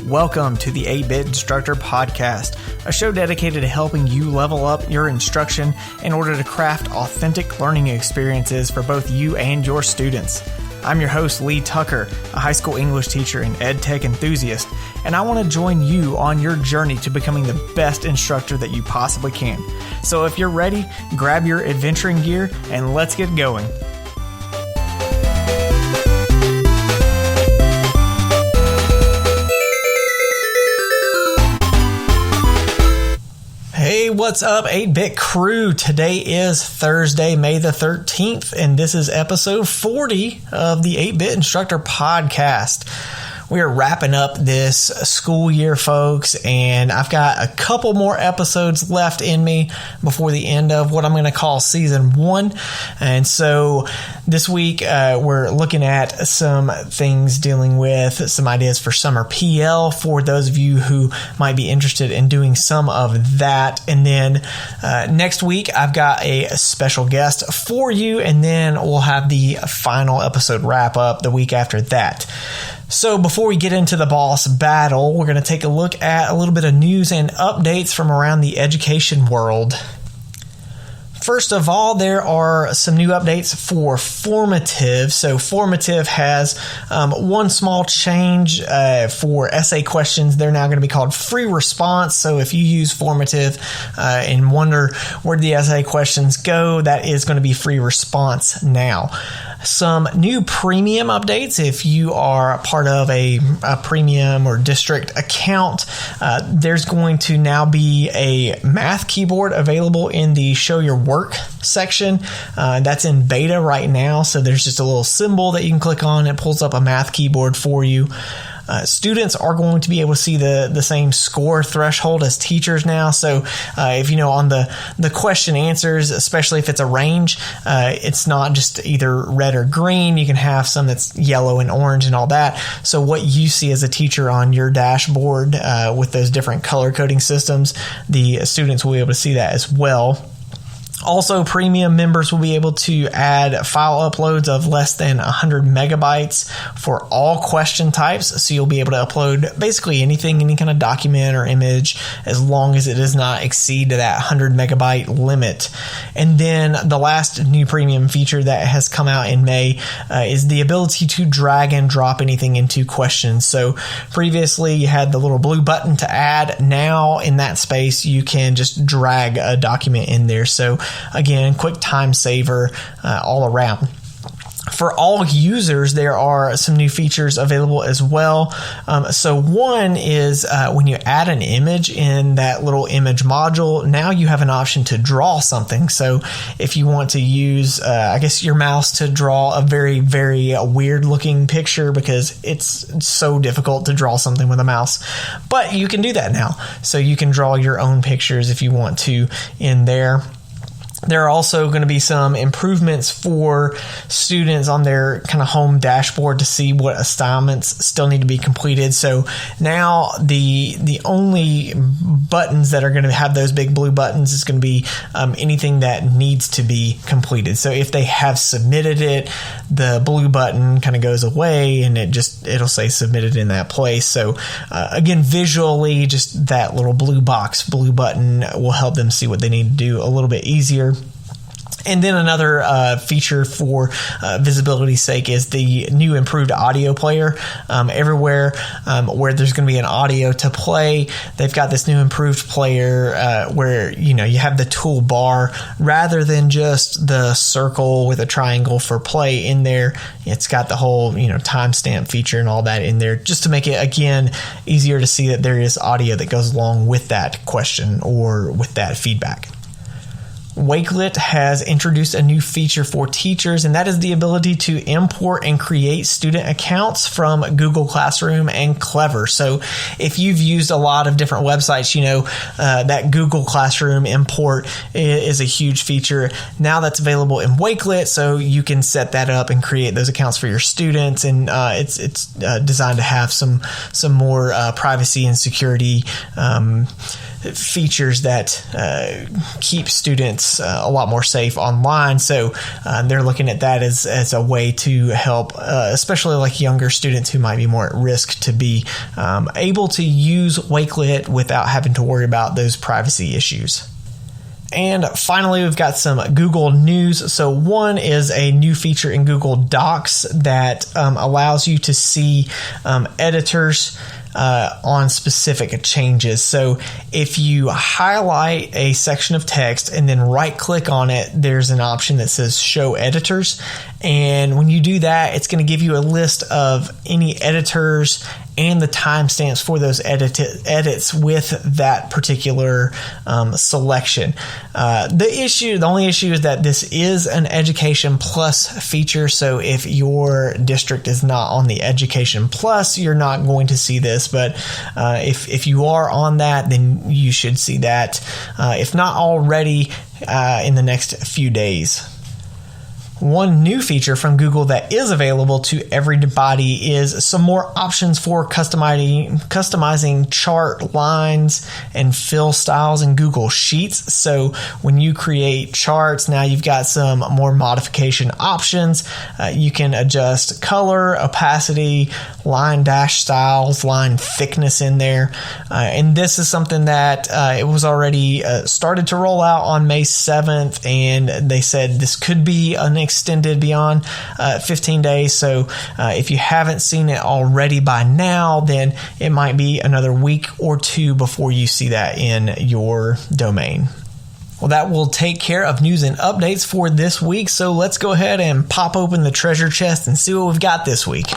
Welcome to the 8-Bit Instructor Podcast, a show dedicated to helping you level up your instruction in order to craft authentic learning experiences for both you and your students. I'm your host, Lee Tucker, a high school English teacher and ed tech enthusiast, and I want to join you on your journey to becoming the best instructor that you possibly can. So if you're ready, grab your adventuring gear and let's get going. Hey, what's up, 8-Bit crew? Today is Thursday, May the 13th, and this is episode 40 of the 8-Bit Instructor Podcast. We are wrapping up this school year, folks, and I've got a couple more episodes left in me before the end of what I'm going to call season 1. And so this week, we're looking at some things dealing with some ideas for Summer PL for those of you who might be interested in doing some of that. And then next week, I've got a special guest for you, and then we'll have the final episode wrap up the week after that. So before we get into the boss battle, we're going to take a look at a little bit of news and updates from around the education world. First of all, there are some new updates for Formative. So Formative has one small change for essay questions. They're now going to be called free response. So if you use Formative and wonder where the essay questions go, that is going to be free response now. Some new premium updates. If you are part of a premium or district account, there's going to now be a math keyboard available in the show your work section. That's in beta right now. So there's just a little symbol that you can click on. It pulls up a math keyboard for you. Students are going to be able to see the same score threshold as teachers now. So if you know on the question answers, especially if it's a range, it's not just either red or green. You can have some that's yellow and orange and all that. So what you see as a teacher on your dashboard with those different color coding systems, the students will be able to see that as well. Also, premium members will be able to add file uploads of less than 100 megabytes for all question types. So you'll be able to upload basically anything, any kind of document or image, as long as it does not exceed that 100 megabyte limit. And then the last new premium feature that has come out in May is the ability to drag and drop anything into questions. So previously you had the little blue button to add. Now in that space, you can just drag a document in there. So again, quick time saver all around. For all users, there are some new features available as well. So one is when you add an image in that little image module, now you have an option to draw something. So if you want to use, your mouse to draw a very, very weird looking picture because it's so difficult to draw something with a mouse, but you can do that now. So you can draw your own pictures if you want to in there. There are also going to be some improvements for students on their kind of home dashboard to see what assignments still need to be completed. So now the only buttons that are going to have those big blue buttons is going to be anything that needs to be completed. So if they have submitted it, the blue button kind of goes away and it'll say submitted in that place. So again, visually, just that little blue button will help them see what they need to do a little bit easier. And then another feature for visibility's sake is the new improved audio player. Everywhere where there's going to be an audio to play, they've got this new improved player where you have the toolbar rather than just the circle with a triangle for play in there. It's got the whole timestamp feature and all that in there, just to make it again easier to see that there is audio that goes along with that question or with that feedback. Wakelet has introduced a new feature for teachers, and that is the ability to import and create student accounts from Google Classroom and Clever. So if you've used a lot of different websites, that Google Classroom import is a huge feature. Now that's available in Wakelet, so you can set that up and create those accounts for your students, and it's designed to have some more privacy and security features that keep students a lot more safe online. So they're looking at that as a way to help, especially like younger students who might be more at risk, to be able to use Wakelet without having to worry about those privacy issues. And finally, we've got some Google News. So one is a new feature in Google Docs that allows you to see editors on specific changes. So if you highlight a section of text and then right click on it, there's an option that says show editors. And when you do that, it's going to give you a list of any editors and the timestamps for those edits with that particular selection. The only issue is that this is an Education Plus feature. So if your district is not on the Education Plus, you're not going to see this. But if you are on that, then you should see that, if not already, in the next few days. One new feature from Google that is available to everybody is some more options for customizing chart lines and fill styles in Google Sheets. So when you create charts, now you've got some more modification options. You can adjust color, opacity, line dash styles, line thickness in there. And this is something that it was already started to roll out on May 7th, and they said this could be an extended beyond 15 days. So if you haven't seen it already by now, then it might be another week or two before you see that in your domain. Well, that will take care of news and updates for this week. So let's go ahead and pop open the treasure chest and see what we've got this week.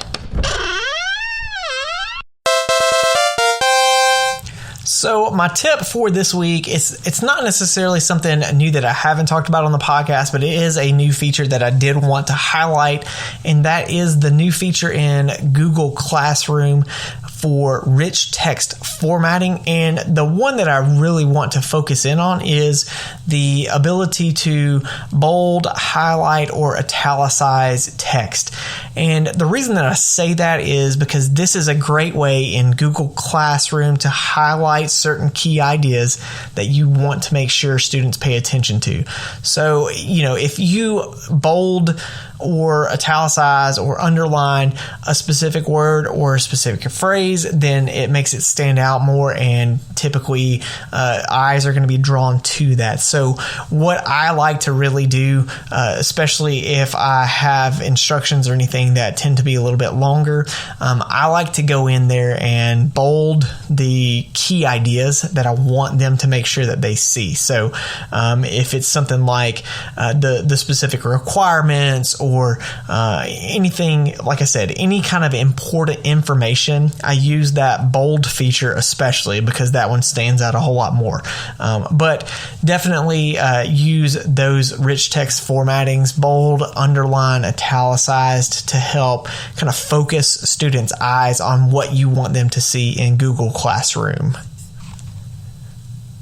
So my tip for this week is it's not necessarily something new that I haven't talked about on the podcast, but it is a new feature that I did want to highlight, and that is the new feature in Google Classroom for rich text formatting. And the one that I really want to focus in on is the ability to bold, highlight, or italicize text. And the reason that I say that is because this is a great way in Google Classroom to highlight certain key ideas that you want to make sure students pay attention to. So, if you bold or italicize or underline a specific word or a specific phrase, then it makes it stand out more, and typically eyes are going to be drawn to that. So what I like to really do, especially if I have instructions or anything that tend to be a little bit longer, I like to go in there and bold the key ideas that I want them to make sure that they see. So if it's something like the specific requirements or anything, like I said, any kind of important information, I use that bold feature especially because that one stands out a whole lot more. But definitely use those rich text formattings, bold, underline, italicized, to help kind of focus students' eyes on what you want them to see in Google Classroom.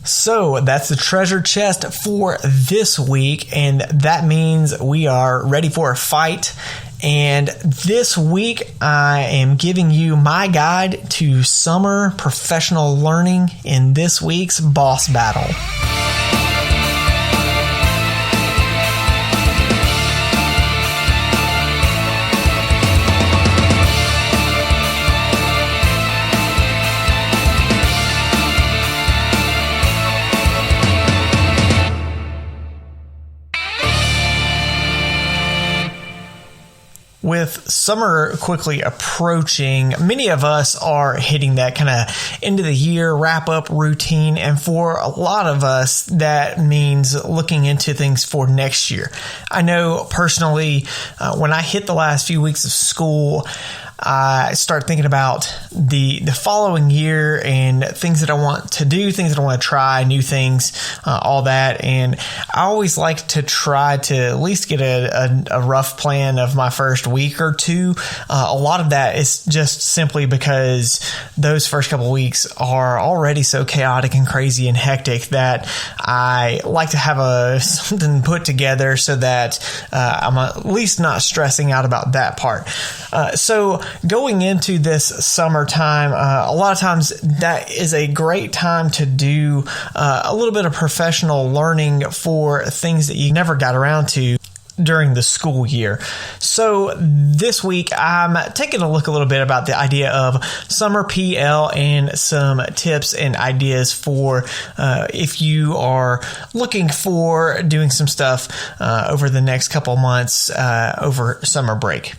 So that's the treasure chest for this week, and that means we are ready for a fight. And this week, I am giving you my guide to summer professional learning in this week's boss battle. With summer quickly approaching, many of us are hitting that kind of end of the year wrap up routine. And for a lot of us, that means looking into things for next year. I know personally, when I hit the last few weeks of school, I start thinking about the following year and things that I want to do, things that I want to try, new things, all that. And I always like to try to at least get a rough plan of my first week or two. A lot of that is just simply because those first couple of weeks are already so chaotic and crazy and hectic that I like to have something put together so that I'm at least not stressing out about that part. So going into this summertime, a lot of times that is a great time to do a little bit of professional learning for things that you never got around to during the school year. So this week, I'm taking a look a little bit about the idea of Summer PL and some tips and ideas for if you are looking for doing some stuff over the next couple months over summer break.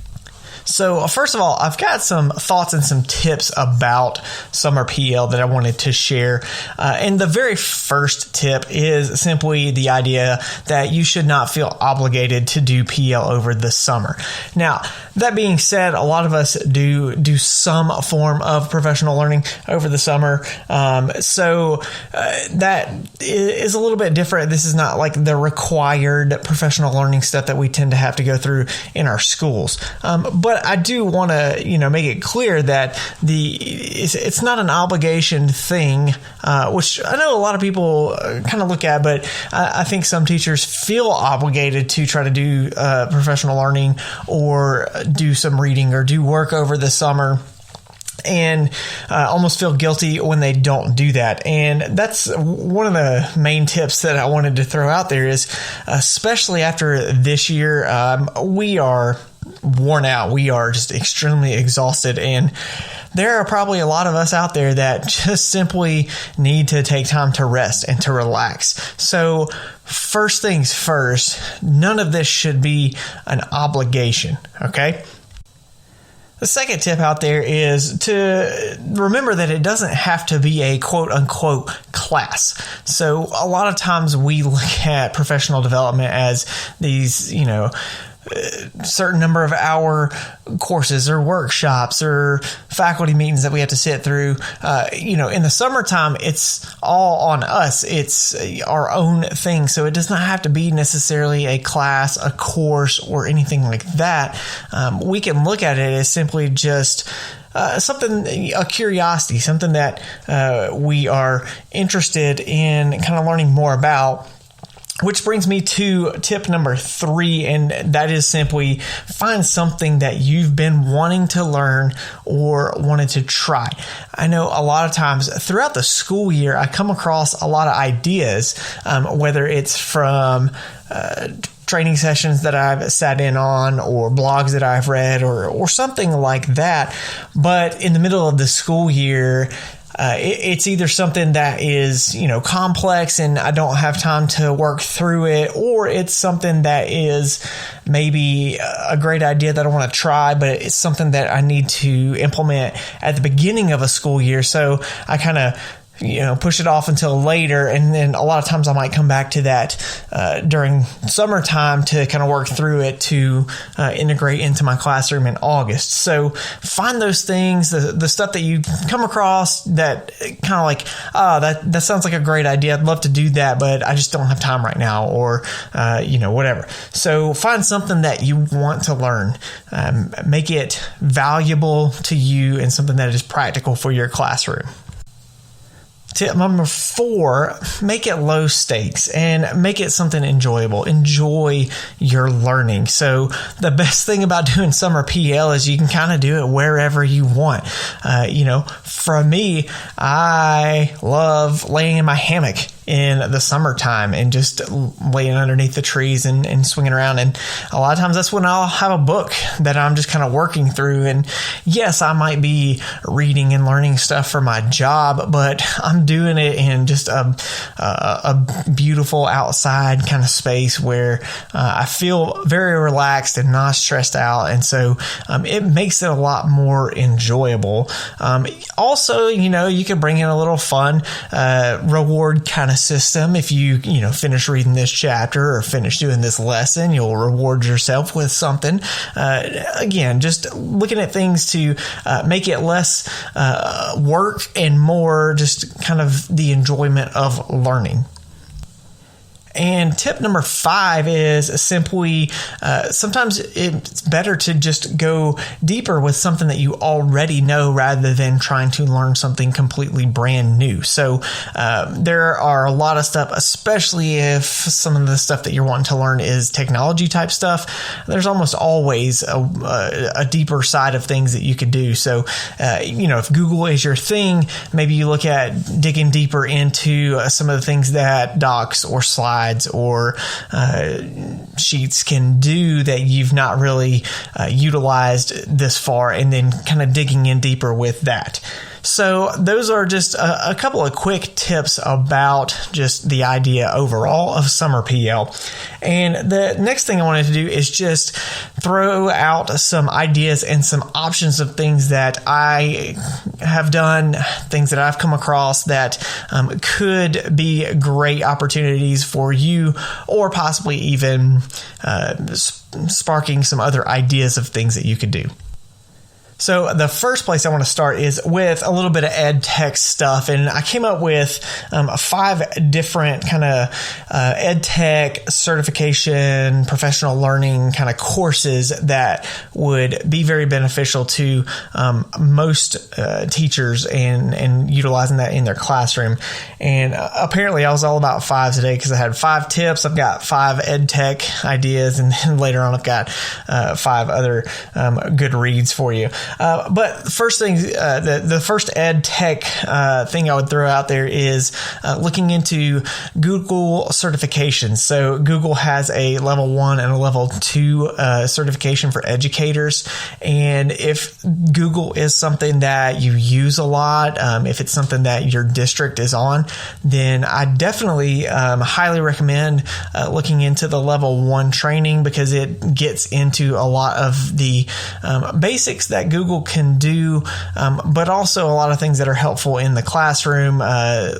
So first of all, I've got some thoughts and some tips about Summer PL that I wanted to share. And the very first tip is simply the idea that you should not feel obligated to do PL over the summer. Now, that being said, a lot of us do some form of professional learning over the summer. So that is a little bit different. This is not like the required professional learning stuff that we tend to have to go through in our schools. But I do want to, make it clear that it's not an obligation thing, which I know a lot of people kind of look at, but I think some teachers feel obligated to try to do professional learning or do some reading or do work over the summer, and almost feel guilty when they don't do that. And that's one of the main tips that I wanted to throw out there is, especially after this year, we are worn out. We are just extremely exhausted. And there are probably a lot of us out there that just simply need to take time to rest and to relax. So first things first, none of this should be an obligation. Okay. The second tip out there is to remember that it doesn't have to be a quote unquote class. So a lot of times we look at professional development as these, certain number of hour courses or workshops or faculty meetings that we have to sit through. In the summertime, it's all on us. It's our own thing. So it does not have to be necessarily a class, a course, or anything like that. We can look at it as simply just something, a curiosity, something that we are interested in kind of learning more about. Which brings me to tip number 3, and that is simply find something that you've been wanting to learn or wanted to try. I know a lot of times throughout the school year, I come across a lot of ideas, whether it's from training sessions that I've sat in on or blogs that I've read or something like that. But in the middle of the school year, it's either something that is, complex and I don't have time to work through it, or it's something that is maybe a great idea that I want to try, but it's something that I need to implement at the beginning of a school year. So I kind of push it off until later. And then a lot of times I might come back to that during summertime to kind of work through it to integrate into my classroom in August. So find those things, the stuff that you come across that kind of like, that sounds like a great idea. I'd love to do that, but I just don't have time right now, or, whatever. So find something that you want to learn, make it valuable to you and something that is practical for your classroom. Tip number 4, make it low stakes and make it something enjoyable. Enjoy your learning. So the best thing about doing Summer PL is you can kind of do it wherever you want. For me, I love laying in my hammock in the summertime and just laying underneath the trees and swinging around. And a lot of times that's when I'll have a book that I'm just kind of working through. And yes, I might be reading and learning stuff for my job, but I'm doing it in just a beautiful outside kind of space where I feel very relaxed and not stressed out. And so it makes it a lot more enjoyable. Also, you can bring in a little fun reward kind of system. If you finish reading this chapter or finish doing this lesson, you'll reward yourself with something. Again, just looking at things to make it less work and more just kind of the enjoyment of learning. And tip number 5 is simply sometimes it's better to just go deeper with something that you already know rather than trying to learn something completely brand new. So there are a lot of stuff, especially if some of the stuff that you're wanting to learn is technology type stuff. There's almost always a deeper side of things that you could do. So, if Google is your thing, maybe you look at digging deeper into some of the things that docs or slides or sheets can do that you've not really utilized this far, and then kind of digging in deeper with that. So those are just a couple of quick tips about just the idea overall of Summer PL. And the next thing I wanted to do is just throw out some ideas and some options of things that I have done, things that I've come across that could be great opportunities for you, or possibly even sparking some other ideas of things that you could do. So the first place I want to start is with a little bit of ed tech stuff, and I came up with 5 different kind of ed tech certification, professional learning kind of courses that would be very beneficial to most teachers and utilizing that in their classroom. And apparently I was all about 5 today because I had 5 tips. I've got 5 ed tech ideas, and then later on I've got 5 other good reads for you. But first thing, the first ed tech thing I would throw out there is looking into Google certifications. So Google has a level 1 and a level 2 certification for educators. And if Google is something that you use a lot, if it's something that your district is on, then I definitely highly recommend looking into the level 1 training, because it gets into a lot of the basics that Google can do, but also a lot of things that are helpful in the classroom, a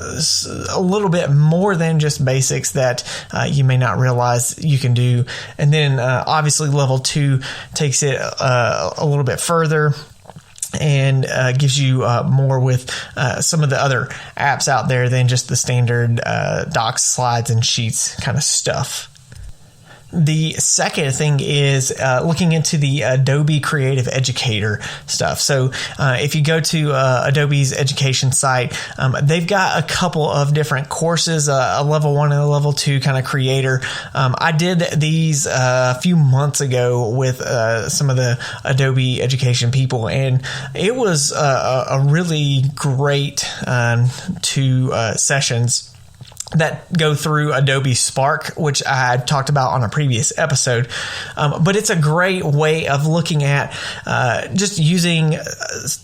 little bit more than just basics that you may not realize you can do. And then obviously level 2 takes it a little bit further and gives you more with some of the other apps out there than just the standard docs, slides, and sheets kind of stuff. The second thing is looking into the Adobe Creative Educator stuff. So if you go to Adobe's education site, they've got a couple of different courses, a level 1 and a level 2 kind of creator. I did these a few months ago with some of the Adobe education people, and it was a really great 2 sessions that go through Adobe Spark, which I had talked about on a previous episode. But it's a great way of looking at just using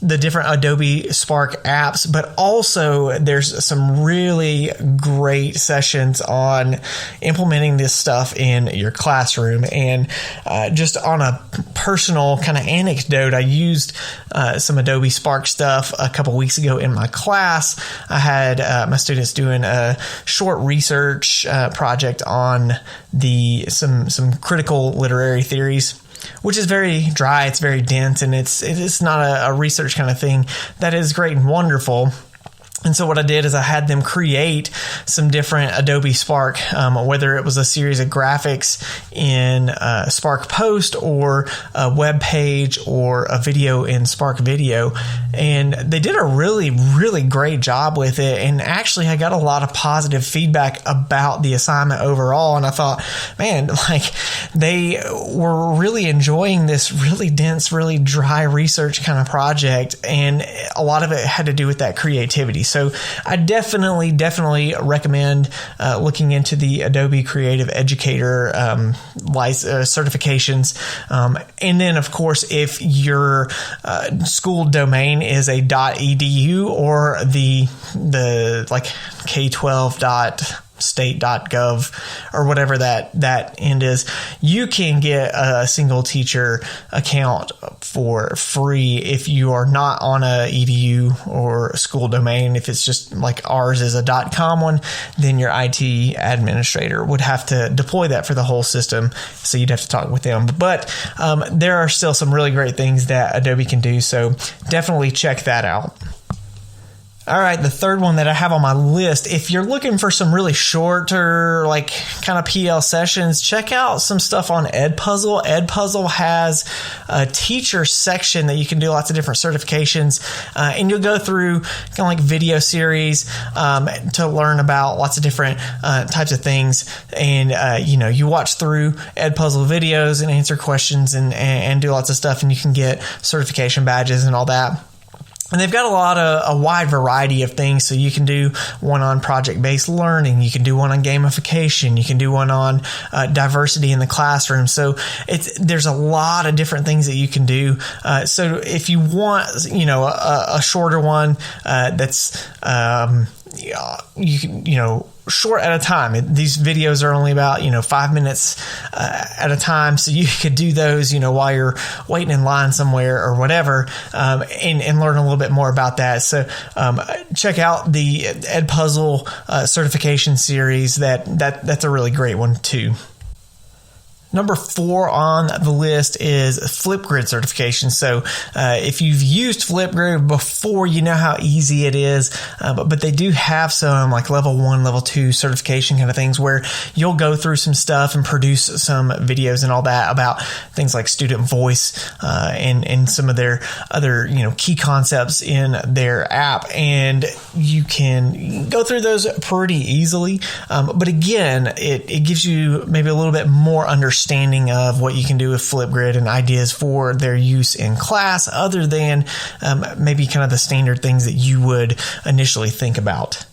the different Adobe Spark apps, but also there's some really great sessions on implementing this stuff in your classroom. And just on a personal kind of anecdote, I used some Adobe Spark stuff a couple weeks ago in my class. I had my students doing a short research project on some critical literary theories, which is very dry, it's very dense, and it's not a research kind of thing. That is great and wonderful. And so what I did is I had them create some different Adobe Spark, whether it was a series of graphics in Spark Post or a web page or a video in Spark Video. And they did a really, really great job with it. And actually, I got a lot of positive feedback about the assignment overall. And I thought, man, like they were really enjoying this really dense, really dry research kind of project. And a lot of it had to do with that creativity. So I definitely recommend looking into the Adobe Creative Educator certifications. And then, of course, if your school domain is a .edu or the like K12.state.gov or whatever that end is, you can get a single teacher account for free if you are not on a edu or a school domain. If it's just like ours is a .com one, then your IT administrator would have to deploy that for the whole system, so you'd have to talk with them. But there are still some really great things that Adobe can do, so definitely check that out. All right, the third one that I have on my list, if you're looking for some really shorter, like kind of PL sessions, check out some stuff on Edpuzzle. Edpuzzle has a teacher section that you can do lots of different certifications, and you'll go through kind of like video series to learn about lots of different types of things. And, you watch through Edpuzzle videos and answer questions and do lots of stuff, and you can get certification badges and all that. And they've got a wide variety of things. So you can do one on project-based learning. You can do one on gamification. You can do one on diversity in the classroom. So there's a lot of different things that you can do. So if you want, a shorter one that's you can, short at a time. These videos are only about 5 minutes at a time, so you could do those while you're waiting in line somewhere or whatever, and learn a little bit more about that. So check out the Edpuzzle certification series. That's a really great one too. Number 4 on the list is Flipgrid certification. So if you've used Flipgrid before, you know how easy it is. But they do have some like level 1, level 2 certification kind of things where you'll go through some stuff and produce some videos and all that about things like student voice and some of their other key concepts in their app. And you can go through those pretty easily. But again, it gives you maybe a little bit more understanding of what you can do with Flipgrid and ideas for their use in class, other than maybe kind of the standard things that you would initially think about.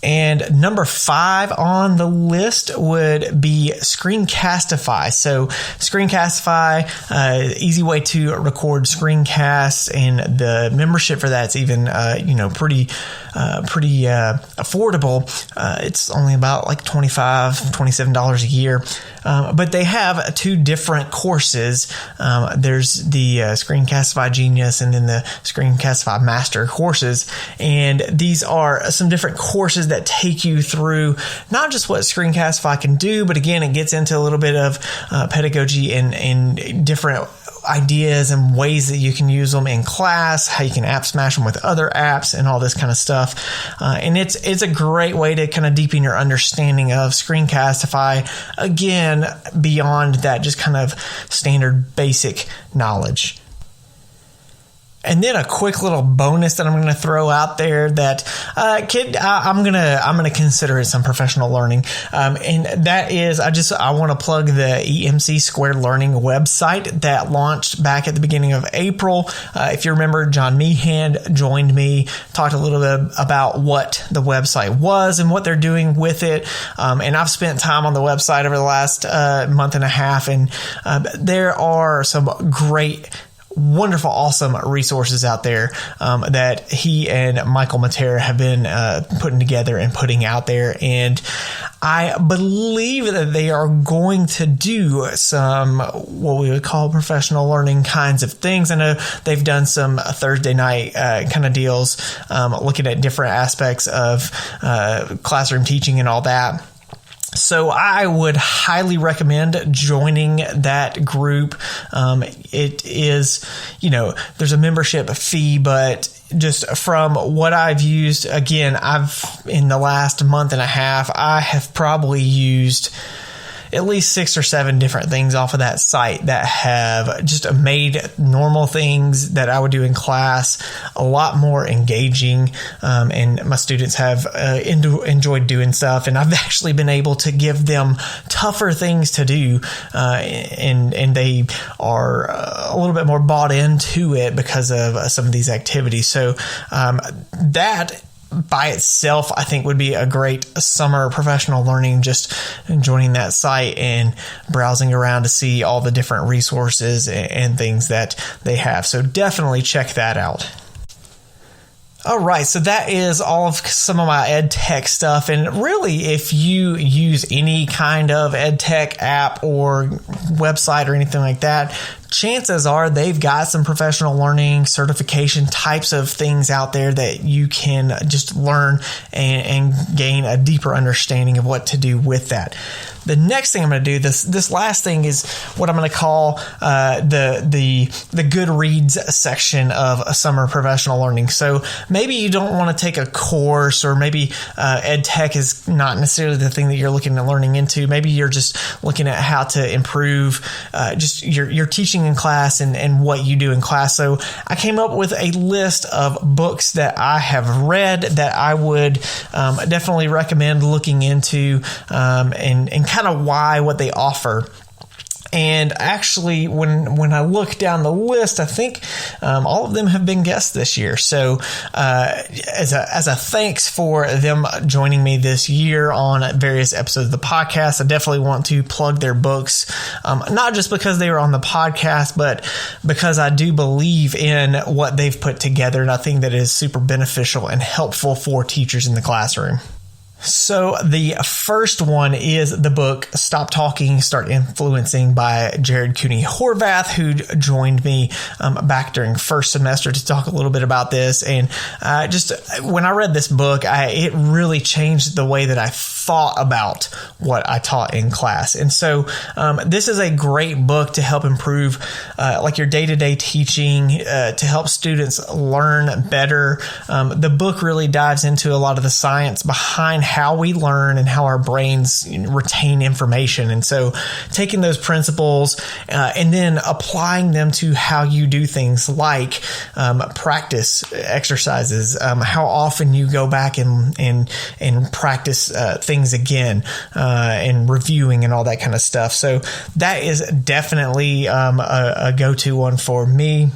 And number 5 on the list would be Screencastify. So Screencastify, easy way to record screencasts, and the membership for that's even pretty affordable. It's only about like $27 a year. But they have 2 different courses. There's the Screencastify Genius and then the Screencastify Master courses. And these are some different courses that take you through not just what Screencastify can do, but again, it gets into a little bit of pedagogy and different ideas and ways that you can use them in class, how you can app smash them with other apps and all this kind of stuff. And it's a great way to kind of deepen your understanding of Screencastify, again, beyond that just kind of standard basic knowledge. And then a quick little bonus that I'm going to throw out there that, I'm going to consider it some professional learning. And that is, I want to plug the EMC Squared Learning website that launched back at the beginning of April. If you remember, John Meehan joined me, talked a little bit about what the website was and what they're doing with it. And I've spent time on the website over the last month and a half, and there are some great, wonderful, awesome resources out there that he and Michael Matera have been putting together and putting out there. And I believe that they are going to do some what we would call professional learning kinds of things. I know they've done some Thursday night kind of deals, looking at different aspects of classroom teaching and all that. So I would highly recommend joining that group. It is, there's a membership fee, but just from what I've used, again, in the last month and a half, I have probably used at least 6 or 7 different things off of that site that have just made normal things that I would do in class a lot more engaging. And my students have enjoyed doing stuff, and I've actually been able to give them tougher things to do. And they are a little bit more bought into it because of some of these activities. So, that by itself, I think, would be a great summer professional learning, just joining that site and browsing around to see all the different resources and things that they have. So definitely check that out. All right, so that is all of some of my ed tech stuff. And really, if you use any kind of ed tech app or website or anything like that, chances are they've got some professional learning certification types of things out there that you can just learn and gain a deeper understanding of what to do with that. The next thing I'm going to do, this last thing, is what I'm going to call the Goodreads section of summer professional learning. So maybe you don't want to take a course, or maybe ed tech is not necessarily the thing that you're looking at learning into. Maybe you're just looking at how to improve just your teaching in class and what you do in class. So I came up with a list of books that I have read that I would definitely recommend looking into, and kind of what they offer. And actually, when I look down the list, I think all of them have been guests this year. So as a thanks for them joining me this year on various episodes of the podcast, I definitely want to plug their books, not just because they were on the podcast, but because I do believe in what they've put together, and I think that is super beneficial and helpful for teachers in the classroom. So the first one is the book Stop Talking, Start Influencing by Jared Cooney Horvath, who joined me back during first semester to talk a little bit about this. And just when I read this book, it really changed the way that I thought about what I taught in class. And so this is a great book to help improve like your day-to-day teaching, to help students learn better. The book really dives into a lot of the science behind how we learn and how our brains retain information. And so taking those principles and then applying them to how you do things like practice exercises, how often you go back and practice things again, and reviewing and all that kind of stuff. So that is definitely a go-to one for me.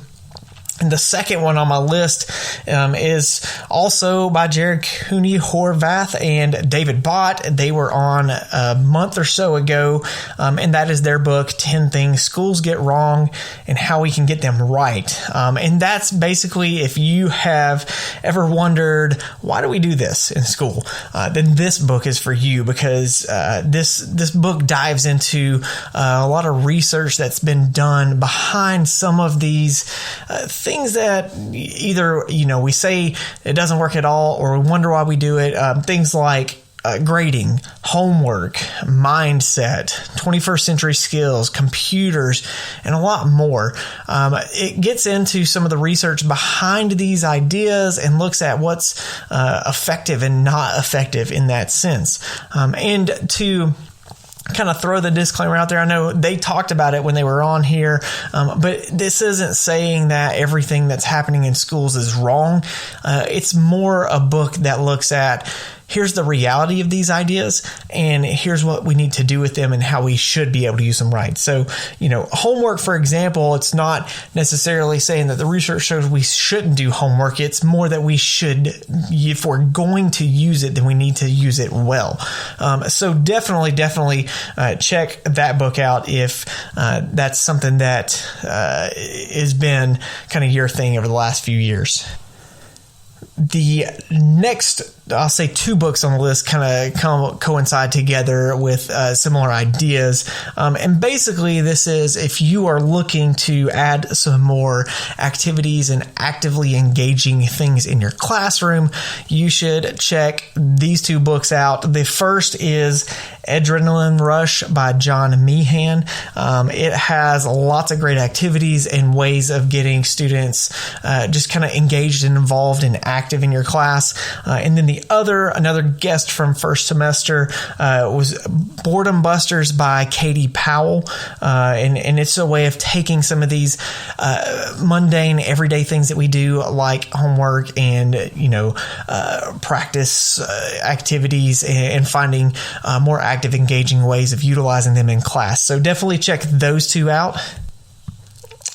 And the second one on my list is also by Jared Cooney Horvath and David Bott. They were on a month or so ago, and that is their book, 10 Things Schools Get Wrong and How We Can Get Them Right. And that's basically, if you have ever wondered, why do we do this in school? Then this book is for you, because this book dives into a lot of research that's been done behind some of these things that either, we say it doesn't work at all, or we wonder why we do it. Things like grading, homework, mindset, 21st century skills, computers, and a lot more. It gets into some of the research behind these ideas and looks at what's effective and not effective in that sense. And to kind of throw the disclaimer out there, I know they talked about it when they were on here, but this isn't saying that everything that's happening in schools is wrong. It's more a book that looks at, here's the reality of these ideas, and here's what we need to do with them and how we should be able to use them right. So, homework, for example, it's not necessarily saying that the research shows we shouldn't do homework. It's more that we should, if we're going to use it, then we need to use it well. So definitely check that book out if that's something that has been kind of your thing over the last few years. The next, I'll say, two books on the list kind of coincide together with similar ideas. And basically, this is if you are looking to add some more activities and actively engaging things in your classroom, you should check these two books out. The first is Adrenaline Rush by John Meehan. It has lots of great activities and ways of getting students just kind of engaged and involved and active in your class. And then another guest from first semester was Boredom Busters by Katie Powell. And it's a way of taking some of these mundane everyday things that we do, like homework and, practice activities, and finding more active, engaging ways of utilizing them in class. So definitely check those two out.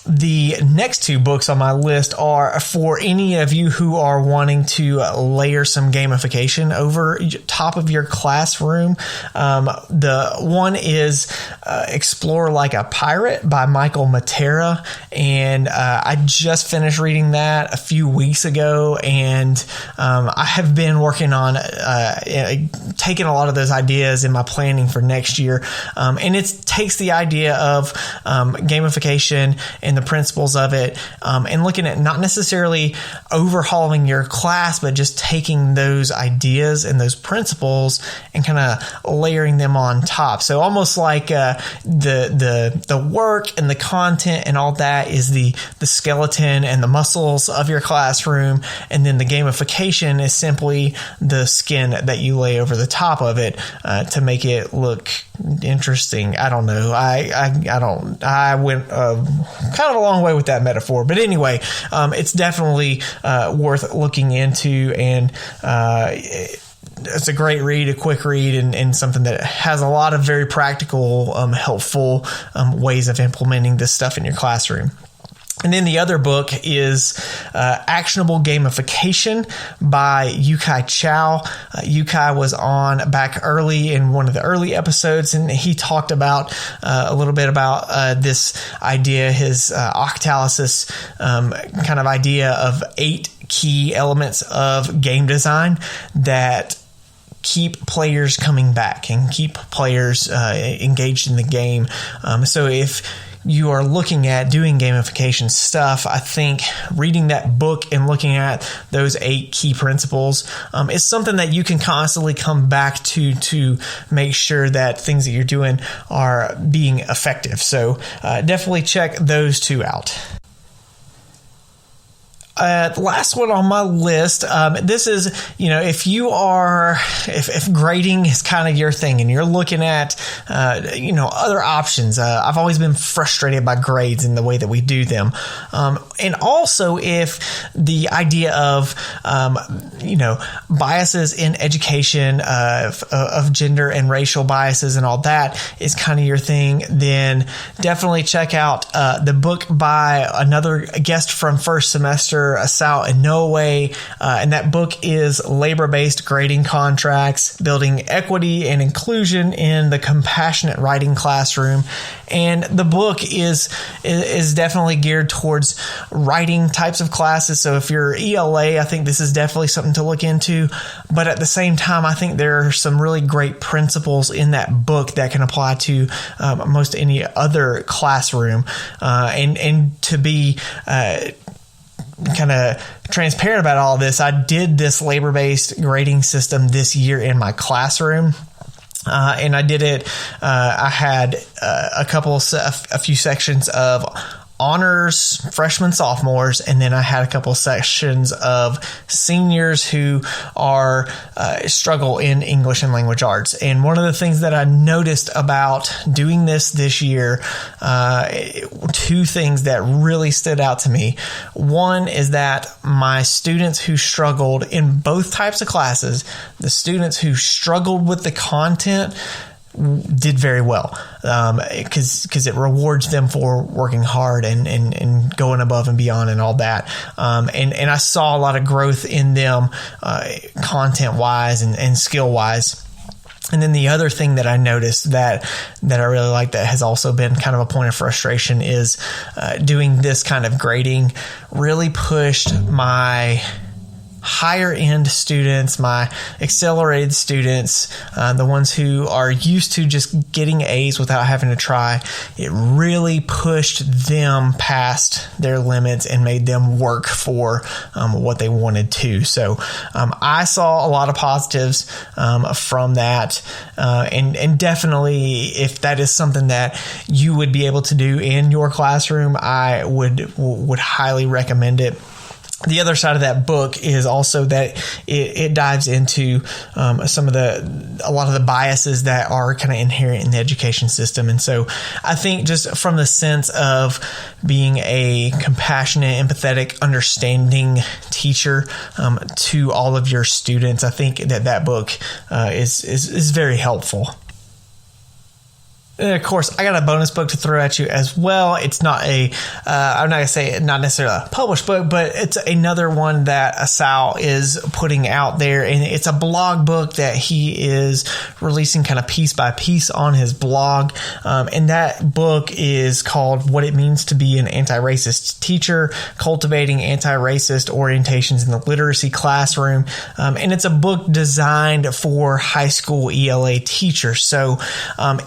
The next two books on my list are for any of you who are wanting to layer some gamification over top of your classroom. The one is Explore Like a Pirate by Michael Matera, and I just finished reading that a few weeks ago, and I have been working on taking a lot of those ideas in my planning for next year, and it takes the idea of gamification and the principles of it, and looking at not necessarily overhauling your class, but just taking those ideas and those principles and kind of layering them on top. So almost like the work and the content and all that is the skeleton and the muscles of your classroom, and then the gamification is simply the skin that you lay over the top of it to make it look interesting. I don't know. I went kind of a long way with that metaphor, but anyway, it's definitely worth looking into, and it's a great read, a quick read, and something that has a lot of very practical, helpful ways of implementing this stuff in your classroom. And then the other book is Actionable Gamification by Yukai Chow. Yukai was on back early in one of the early episodes, and he talked about a little bit about this idea, his Octalysis kind of idea of 8 key elements of game design that keep players coming back and keep players engaged in the game. So if you are looking at doing gamification stuff, I think reading that book and looking at those 8 key principles is something that you can constantly come back to make sure that things that you're doing are being effective. So definitely check those 2 out. The last one on my list, this is, if grading is kind of your thing and you're looking at, other options. I've always been frustrated by grades and the way that we do them. And also if the idea of, biases in education, of gender and racial biases and all that is kind of your thing, then definitely check out the book by another guest from first semester, Asao Inoue, and that book is Labor-Based Grading Contracts, Building Equity and Inclusion in the Compassionate Writing Classroom. And the book is definitely geared towards writing types of classes. So if you're ELA, I think this is definitely something to look into. But at the same time, I think there are some really great principles in that book that can apply to most any other classroom. And to be kind of transparent about all this, I did this labor-based grading system this year in my classroom. And I did it. I had a few sections of honors, freshmen, sophomores, and then I had a couple of sections of seniors who are struggle in English and language arts. And one of the things that I noticed about doing this year, 2 things that really stood out to me. One is that my students who struggled in both types of classes, the students who struggled with the content did very well, because it rewards them for working hard and going above and beyond and all that. And I saw a lot of growth in them, content wise and skill wise. And then the other thing that I noticed that I really like that has also been kind of a point of frustration is doing this kind of grading really pushed my higher end students, my accelerated students, the ones who are used to just getting A's without having to try. It really pushed them past their limits and made them work for what they wanted to. So I saw a lot of positives from that, and definitely if that is something that you would be able to do in your classroom, I would highly recommend it. The other side of that book is also that it dives into a lot of the biases that are kind of inherent in the education system. And so I think just from the sense of being a compassionate, empathetic, understanding teacher to all of your students, I think that book is very helpful. And of course, I got a bonus book to throw at you as well. It's not I'm not going to say not necessarily a published book, but it's another one that Asal is putting out there. And it's a blog book that he is releasing kind of piece by piece on his blog. And that book is called What It Means to Be an Anti-Racist Teacher, Cultivating Anti-Racist Orientations in the Literacy Classroom. And it's a book designed for high school ELA teachers. So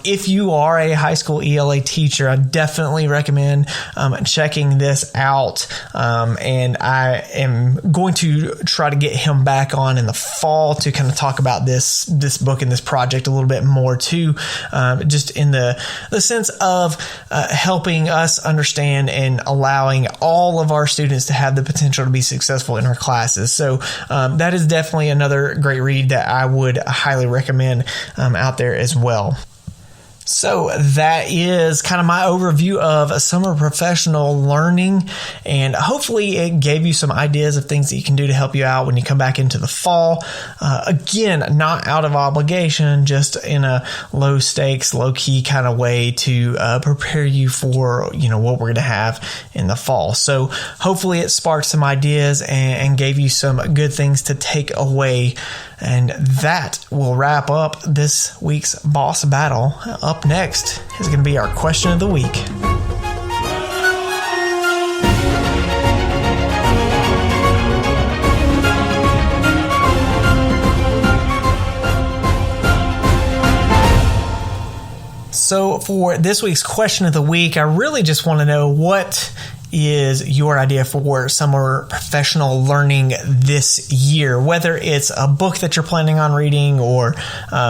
if you are a high school ELA teacher, I definitely recommend checking this out. And I am going to try to get him back on in the fall to kind of talk about this book and this project a little bit more too, just in the sense of helping us understand and allowing all of our students to have the potential to be successful in our classes. So that is definitely another great read that I would highly recommend out there as well. So that is kind of my overview of summer professional learning, and hopefully it gave you some ideas of things that you can do to help you out when you come back into the fall. Again, not out of obligation, just in a low stakes, low key kind of way to prepare you for, what we're going to have in the fall. So hopefully it sparked some ideas and gave you some good things to take away. And that will wrap up this week's Boss Battle. Up next is going to be our question of the week. So for this week's question of the week, I really just want to know, what is your idea for summer professional learning this year? Whether it's a book that you're planning on reading, or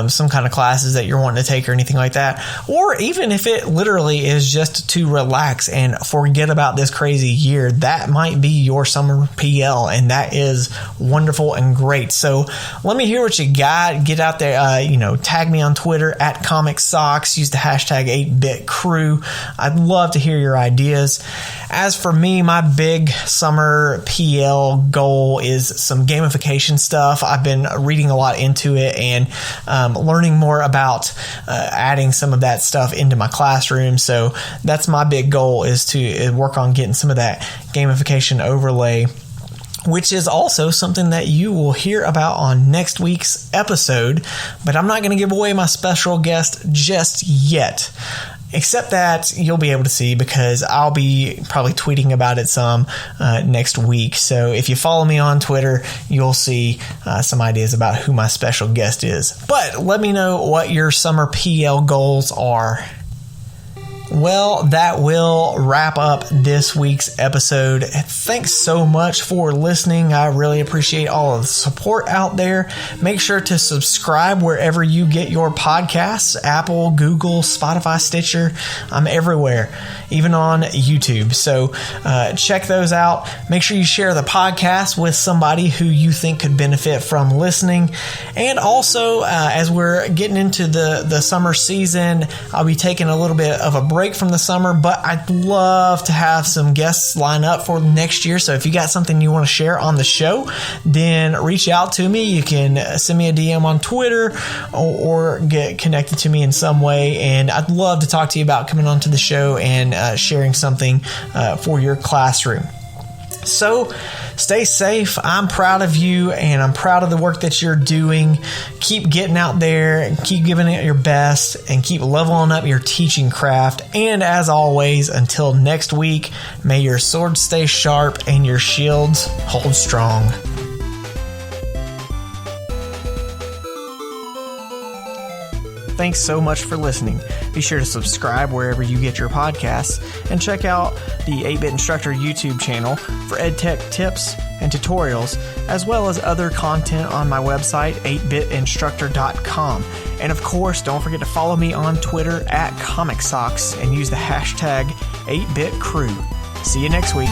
some kind of classes that you're wanting to take, or anything like that, or even if it literally is just to relax and forget about this crazy year, that might be your summer PL, and that is wonderful and great. So let me hear what you got. Get out there, tag me on Twitter at Comic Socks. Use the hashtag 8bit crew. I'd love to hear your ideas. As for me, my big summer PL goal is some gamification stuff. I've been reading a lot into it and learning more about adding some of that stuff into my classroom. So that's my big goal, is to work on getting some of that gamification overlay, which is also something that you will hear about on next week's episode. But I'm not going to give away my special guest just yet. Except that you'll be able to see, because I'll be probably tweeting about it some next week. So if you follow me on Twitter, you'll see some ideas about who my special guest is. But let me know what your summer PL goals are. Well, that will wrap up this week's episode. Thanks so much for listening. I really appreciate all of the support out there. Make sure to subscribe wherever you get your podcasts: Apple, Google, Spotify, Stitcher. I'm everywhere, even on YouTube. So check those out. Make sure you share the podcast with somebody who you think could benefit from listening. And also, as we're getting into the summer season, I'll be taking a little bit of a break from the summer, but I'd love to have some guests line up for next year. So if you got something you want to share on the show, then reach out to me. You can send me a DM on Twitter, or get connected to me in some way, and I'd love to talk to you about coming onto the show and sharing something for your classroom. So stay safe. I'm proud of you, and I'm proud of the work that you're doing. Keep getting out there and keep giving it your best, and keep leveling up your teaching craft. And as always, until next week, may your swords stay sharp and your shields hold strong. Thanks so much for listening. Be sure to subscribe wherever you get your podcasts, and check out the 8-Bit Instructor YouTube channel for EdTech tips and tutorials, as well as other content on my website, 8bitinstructor.com. And of course, don't forget to follow me on Twitter at Comic Socks and use the hashtag 8bitcrew. See you next week.